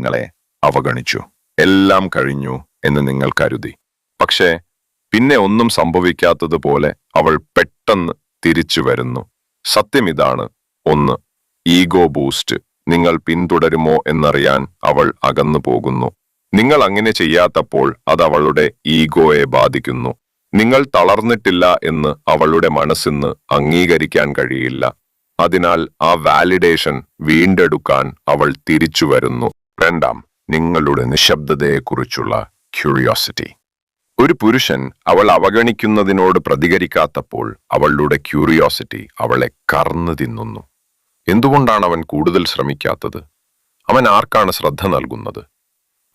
നിങ്ങളെ അവഗണിച്ചു. എല്ലാം കഴിഞ്ഞു എന്ന് നിങ്ങൾ കരുതി. പക്ഷേ പിന്നെ ഒന്നും സംഭവിക്കാത്തതുപോലെ അവൾ പെട്ടെന്ന് തിരിച്ചു വരുന്നു. സത്യം ഇതാണ്. ഒന്ന്, ഈഗോ ബൂസ്റ്റ്. നിങ്ങൾ പിന്തുടരുമോ എന്നറിയാൻ അവൾ അകന്നു പോകുന്നു. നിങ്ങൾ അങ്ങനെ ചെയ്യാത്തപ്പോൾ അത് അവളുടെ ഈഗോയെ ബാധിക്കുന്നു. നിങ്ങൾ തളർന്നിട്ടില്ല എന്ന് അവളുടെ മനസ്സിന് അംഗീകരിക്കാൻ കഴിയില്ല. അതിനാൽ ആ വാലിഡേഷൻ വീണ്ടെടുക്കാൻ അവൾ തിരിച്ചു വരുന്നു. രണ്ടാം, നിങ്ങളുടെ നിശബ്ദതയെക്കുറിച്ചുള്ള ക്യൂരിയോസിറ്റി. ഒരു പുരുഷൻ അവൾ അവഗണിക്കുന്നതിനോട് പ്രതികരിക്കാത്തപ്പോൾ അവളുടെ ക്യൂരിയോസിറ്റി അവളെ കറന്നു തിന്നുന്നു. എന്തുകൊണ്ടാണ് അവൻ കൂടുതൽ ശ്രമിക്കാത്തത്? അവൻ ആർക്കാണ് ശ്രദ്ധ നൽകുന്നത്?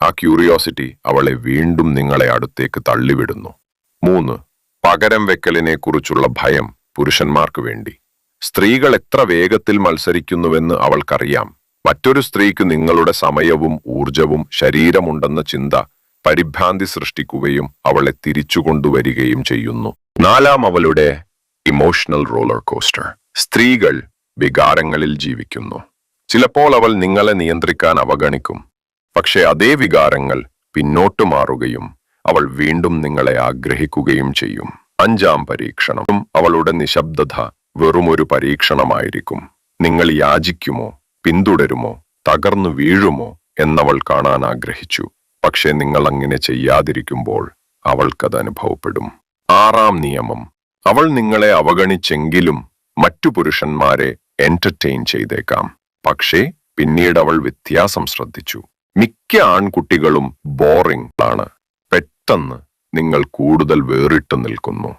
ആ ക്യൂരിയോസിറ്റി അവളെ വീണ്ടും നിങ്ങളെ അടുത്തേക്ക് തള്ളിവിടുന്നു. 3, പകരം വെക്കലിനെ കുറിച്ചുള്ള ഭയം. പുരുഷന്മാർക്ക് വേണ്ടി സ്ത്രീകൾ എത്ര വേഗത്തിൽ മത്സരിക്കുന്നുവെന്ന് അവൾക്കറിയാം. മറ്റൊരു സ്ത്രീക്ക് നിങ്ങളുടെ സമയവും ഊർജവും ശരീരമുണ്ടെന്ന ചിന്ത പരിഭ്രാന്തി സൃഷ്ടിക്കുകയും അവളെ തിരിച്ചു കൊണ്ടുവരികയും ചെയ്യുന്നു. 4, അവളുടെ ഇമോഷണൽ റോളർ കോസ്റ്റർ. സ്ത്രീകൾ വികാരങ്ങളിൽ ജീവിക്കുന്നു. ചിലപ്പോൾ അവൾ നിങ്ങളെ നിയന്ത്രിക്കാൻ അവഗണിക്കും. പക്ഷെ അതേ വികാരങ്ങൾ പിന്നോട്ടു മാറുകയും അവൾ വീണ്ടും നിങ്ങളെ ആഗ്രഹിക്കുകയും ചെയ്യും. 5, പരീക്ഷണം. അവളുടെ നിശബ്ദത വെറുമൊരു പരീക്ഷണമായിരിക്കും. നിങ്ങൾ യാചിക്കുമോ, പിന്തുടരുമോ, തകർന്നു വീഴുമോ എന്നവൾ കാണാൻ ആഗ്രഹിച്ചു. പക്ഷെ നിങ്ങൾ അങ്ങനെ ചെയ്യാതിരിക്കുമ്പോൾ അവൾക്കത് അനുഭവപ്പെടും. 6, നിയമം. അവൾ നിങ്ങളെ അവഗണിച്ചെങ്കിലും മറ്റു പുരുഷന്മാരെ എന്റർടൈൻ ചെയ്തേക്കാം. പക്ഷേ പിന്നീട് അവൾ വ്യത്യാസം ശ്രദ്ധിച്ചു. മിക്ക ആൺകുട്ടികളും ബോറിംഗ് ആണ്. പെട്ടെന്ന് നിങ്ങൾ കൂടുതൽ വേറിട്ട് നിൽക്കുന്നു.